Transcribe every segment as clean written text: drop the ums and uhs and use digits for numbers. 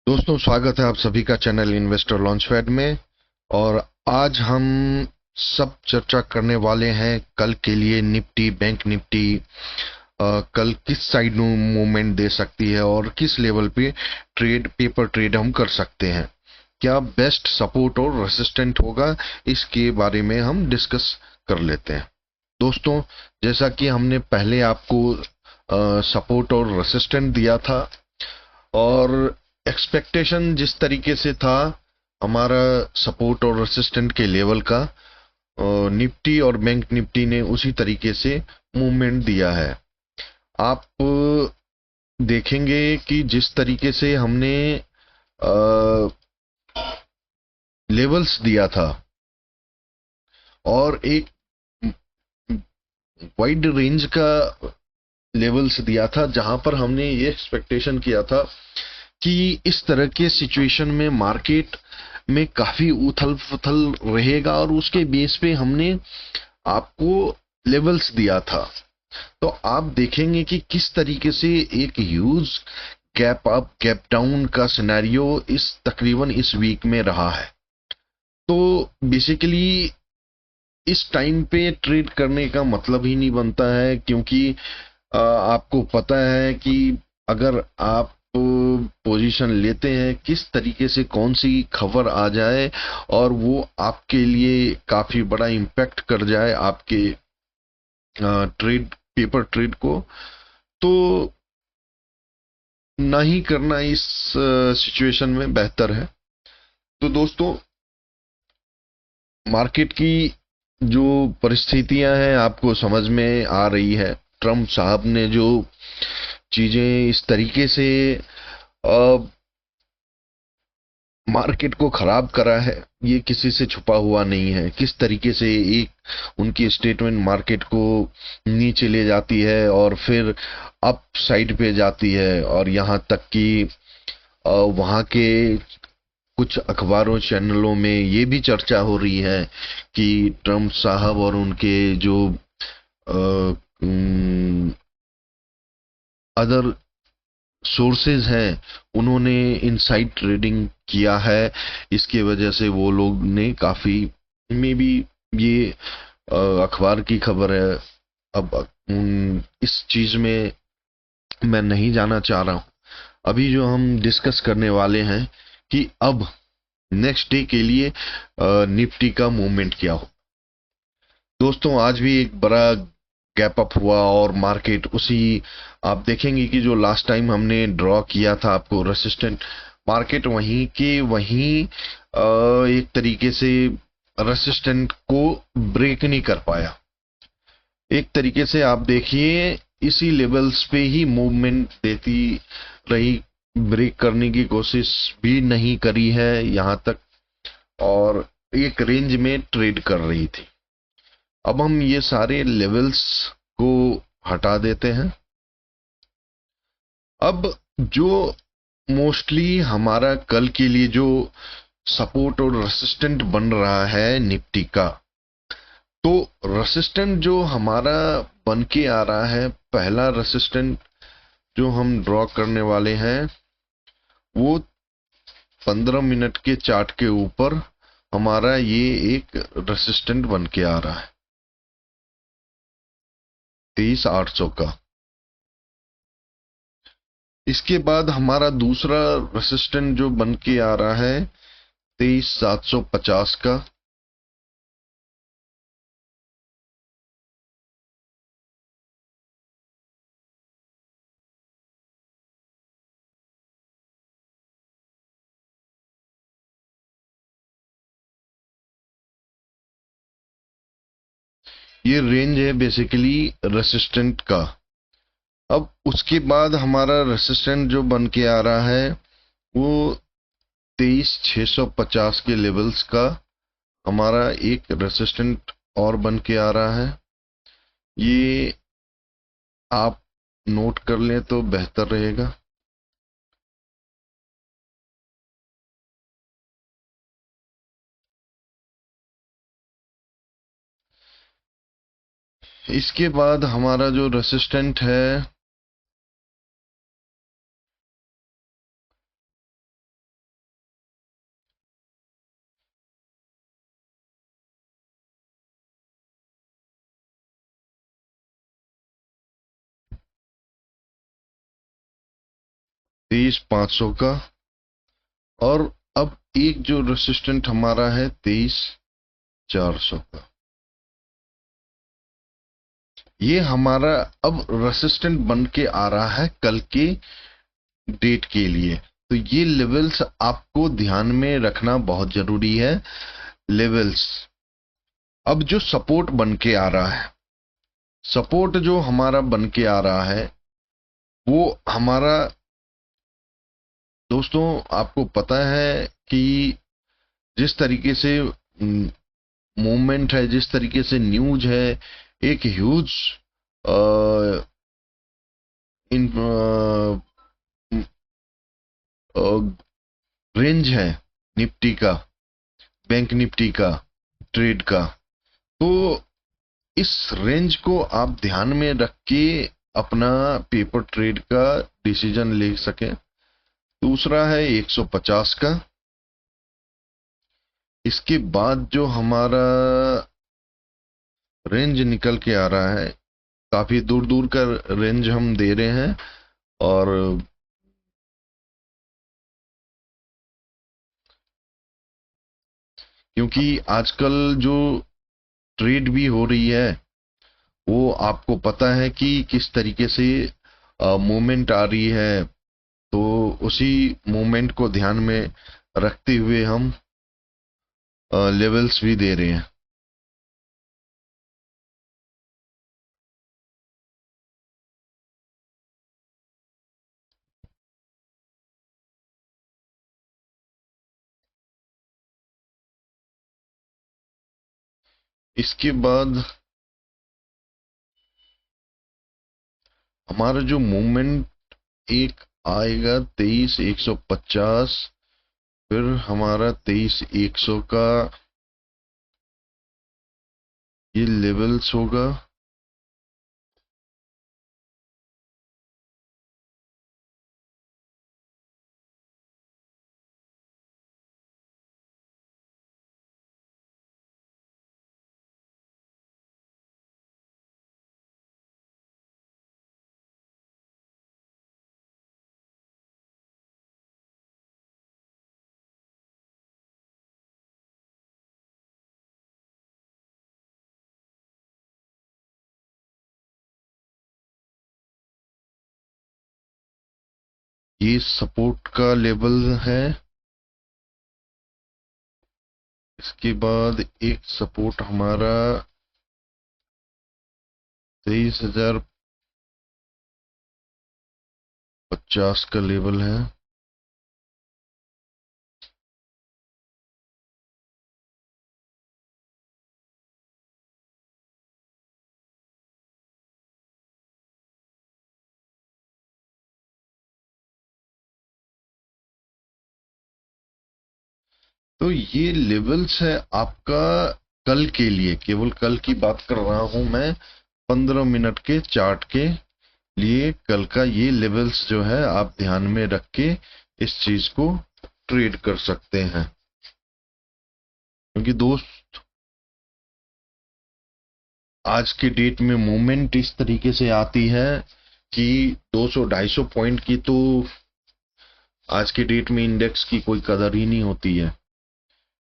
दोस्तों, स्वागत है आप सभी का चैनल इन्वेस्टर लॉन्चपैड में। और आज हम सब चर्चा करने वाले हैं कल के लिए निफ्टी बैंक निफ्टी कल किस साइड मूवमेंट दे सकती है और किस लेवल पे पेपर ट्रेड हम कर सकते हैं। क्या बेस्ट सपोर्ट और रेसिस्टेंट होगा, इसके बारे में हम डिस्कस कर लेते हैं। दोस्तों, जैसा कि हमने पहले आपको सपोर्ट और रेसिस्टेंट दिया था, और एक्सपेक्टेशन जिस तरीके से था हमारा सपोर्ट और रेसिस्टेंट के लेवल का, निफ्टी और बैंक निफ्टी ने उसी तरीके से मूवमेंट दिया है। आप देखेंगे कि जिस तरीके से हमने लेवल्स दिया था और एक वाइड रेंज का लेवल्स दिया था, जहां पर हमने ये एक्सपेक्टेशन किया था कि इस तरह के सिचुएशन में मार्केट में काफी उथल पुथल रहेगा, और उसके बेस पे हमने आपको लेवल्स दिया था। तो आप देखेंगे कि किस तरीके से एक huge gap up gap down का सिनेरियो तकरीबन इस वीक में रहा है। तो बेसिकली इस टाइम पे ट्रेड करने का मतलब ही नहीं बनता है, क्योंकि आपको पता है कि अगर आप पोजीशन लेते हैं, किस तरीके से कौन सी खबर आ जाए और वो आपके लिए काफी बड़ा इम्पैक्ट कर जाए आपके ट्रेड पेपर ट्रेड को, तो ना ही करना इस सिचुएशन में बेहतर है। तो दोस्तों, मार्केट की जो परिस्थितियां हैं आपको समझ में आ रही है। ट्रम्प साहब ने जो चीजें इस तरीके से मार्केट को खराब करा है, ये किसी से छुपा हुआ नहीं है। किस तरीके से एक उनकी स्टेटमेंट मार्केट को नीचे ले जाती है और फिर अप साइड पे जाती है, और यहाँ तक कि वहाँ के कुछ अखबारों चैनलों में ये भी चर्चा हो रही है कि ट्रम्प साहब और उनके जो अदर सोर्सेज हैं, उन्होंने इनसाइड ट्रेडिंग किया है। इसके वजह से वो लोग ने काफी, मे बी ये अखबार की खबर है। अब इस चीज में मैं नहीं जाना चाह रहा हूं। अभी जो हम डिस्कस करने वाले हैं कि अब नेक्स्ट डे के लिए निफ्टी का मूवमेंट क्या हो। दोस्तों, आज भी एक बड़ा गैप अप हुआ और मार्केट उसी, आप देखेंगे कि जो लास्ट टाइम हमने ड्रॉ किया था आपको रेसिस्टेंट, मार्केट वहीं के वहीं एक तरीके से रेसिस्टेंट को ब्रेक नहीं कर पाया। एक तरीके से आप देखिए, इसी लेवल्स पे ही मूवमेंट देती रही, ब्रेक करने की कोशिश भी नहीं करी है यहां तक, और एक रेंज में ट्रेड कर रही थी। अब हम ये सारे लेवल्स को हटा देते हैं। अब जो मोस्टली हमारा कल के लिए जो सपोर्ट और रेसिस्टेंट बन रहा है निफ्टी का, तो रेसिस्टेंट जो हमारा बन के आ रहा है, पहला रेसिस्टेंट जो हम ड्रॉ करने वाले हैं, वो 15 मिनट के चार्ट के ऊपर हमारा ये एक रेसिस्टेंट बन के आ रहा है 23,800 का। इसके बाद हमारा दूसरा रेसिस्टेंट जो बन के आ रहा है 23,750 का। ये रेंज है बेसिकली रेसिस्टेंट का। अब उसके बाद हमारा रेसिस्टेंट जो बन के आ रहा है वो 23,650 के लेवल्स का हमारा एक रेसिस्टेंट और बन के आ रहा है। ये आप नोट कर लें तो बेहतर रहेगा। इसके बाद हमारा जो रेसिस्टेंट है 23,500 का। और अब एक जो रेसिस्टेंट हमारा है 23,400 का। ये हमारा अब रेसिस्टेंट बन के आ रहा है कल के डेट के लिए। तो ये लेवल्स आपको ध्यान में रखना बहुत जरूरी है। लेवल्स अब जो सपोर्ट बन के आ रहा है, सपोर्ट जो हमारा बन के आ रहा है वो हमारा, दोस्तों आपको पता है कि जिस तरीके से मूवमेंट है, जिस तरीके से न्यूज है, एक ह्यूज इन रेंज है निफ्टी का, बैंक निफ्टी का, ट्रेड का। तो इस रेंज को आप ध्यान में रख के अपना पेपर ट्रेड का डिसीजन ले सकें। दूसरा है 150 का। इसके बाद जो हमारा रेंज निकल के आ रहा है, काफी दूर दूर का रेंज हम दे रहे हैं। और क्योंकि आजकल जो ट्रेड भी हो रही है वो आपको पता है कि किस तरीके से मूवमेंट आ रही है, तो उसी मूवमेंट को ध्यान में रखते हुए हम लेवल्स भी दे रहे हैं। इसके बाद हमारा जो मूवमेंट एक आएगा 23,150, फिर हमारा 23,100 का ये लेवल्स होगा। ये सपोर्ट का लेवल है। इसके बाद एक सपोर्ट हमारा 23,050 का लेवल है। तो ये लेवल्स है आपका कल के लिए, केवल कल की बात कर रहा हूं मैं, 15 मिनट के चार्ट के लिए कल का ये लेवल्स जो है आप ध्यान में रख के इस चीज को ट्रेड कर सकते हैं। क्योंकि दोस्त आज के डेट में मूवमेंट इस तरीके से आती है कि 200-250 पॉइंट की तो आज के डेट में इंडेक्स की कोई कदर ही नहीं होती है।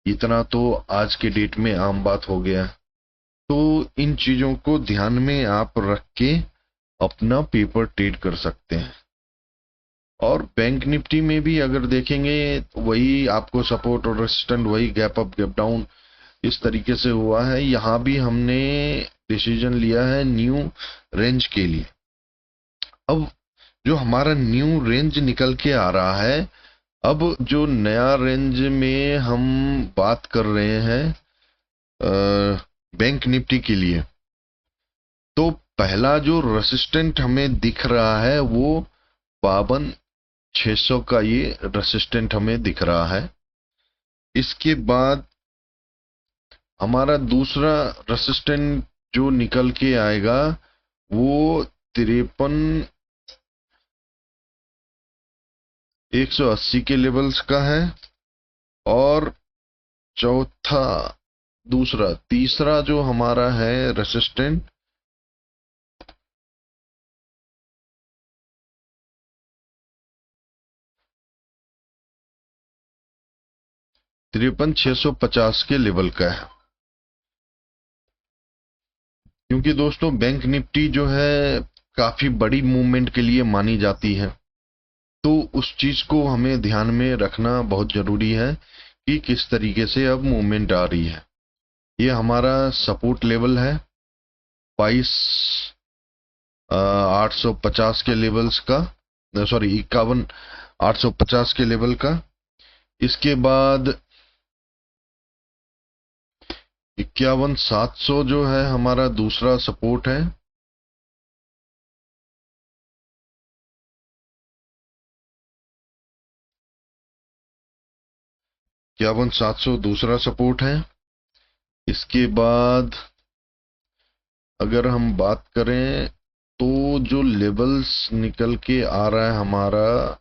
इतना तो आज के डेट में आम बात हो गया। तो इन चीजों को ध्यान में आप रख के अपना पेपर ट्रेड कर सकते हैं। और बैंक निफ्टी में भी अगर देखेंगे तो वही आपको सपोर्ट और रेजिस्टेंट, वही गैप अप गैप डाउन इस तरीके से हुआ है। यहाँ भी हमने डिसीजन लिया है न्यू रेंज के लिए। अब जो हमारा न्यू रेंज निकल के आ रहा है, अब जो नया रेंज में हम बात कर रहे हैं बैंक निफ्टी के लिए, तो पहला जो रेसिस्टेंट हमें दिख रहा है वो 52,600 का ये रेसिस्टेंट हमें दिख रहा है। इसके बाद हमारा दूसरा रेसिस्टेंट जो निकल के आएगा वो 53,180 के लेवल्स का है। और चौथा, तीसरा जो हमारा है रेसिस्टेंट 53,650 के लेवल का है। क्योंकि दोस्तों बैंक निफ्टी जो है काफी बड़ी मूवमेंट के लिए मानी जाती है, तो उस चीज को हमें ध्यान में रखना बहुत जरूरी है कि किस तरीके से अब मूवमेंट आ रही है। ये हमारा सपोर्ट लेवल है 22,850 के लेवल्स का, सॉरी 51,850 के लेवल का। इसके बाद 51,700 जो है हमारा दूसरा सपोर्ट है। इक्यावन 700 दूसरा सपोर्ट है। इसके बाद अगर हम बात करें तो जो लेवल्स निकल के आ रहा है हमारा,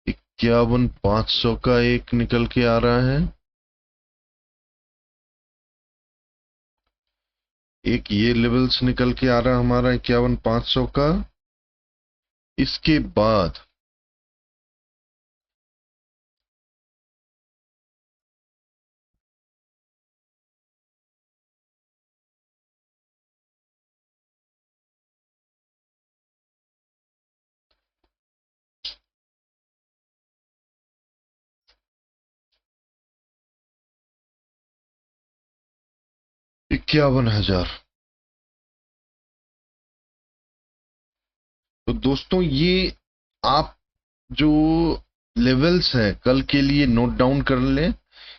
इक्यावन 500 का एक निकल के आ रहा है, एक ये लेवल्स निकल के आ रहा है हमारा 51,500 का। इसके बाद इक्यावन हजार। तो दोस्तों ये आप जो लेवल्स है कल के लिए नोट डाउन कर लें,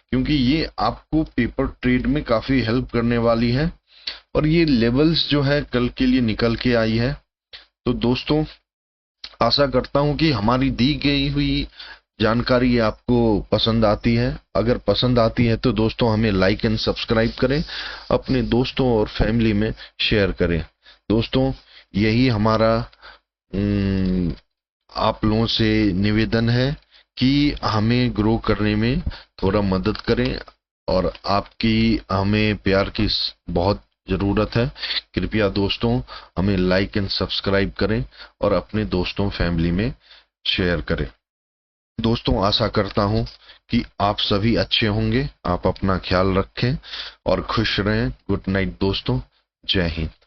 क्योंकि ये आपको पेपर ट्रेड में काफी हेल्प करने वाली है। और ये लेवल्स जो है कल के लिए निकल के आई है। तो दोस्तों आशा करता हूं कि हमारी दी गई हुई जानकारी आपको पसंद आती है। अगर पसंद आती है तो दोस्तों हमें लाइक एंड सब्सक्राइब करें, अपने दोस्तों और फैमिली में शेयर करें। दोस्तों यही हमारा आप लोगों से निवेदन है कि हमें ग्रो करने में थोड़ा मदद करें, और आपकी हमें प्यार की बहुत ज़रूरत है। कृपया दोस्तों हमें लाइक एंड सब्सक्राइब करें और अपने दोस्तों फैमिली में शेयर करें। दोस्तों आशा करता हूं कि आप सभी अच्छे होंगे, आप अपना ख्याल रखें और खुश रहें। गुड नाइट दोस्तों, जय हिंद।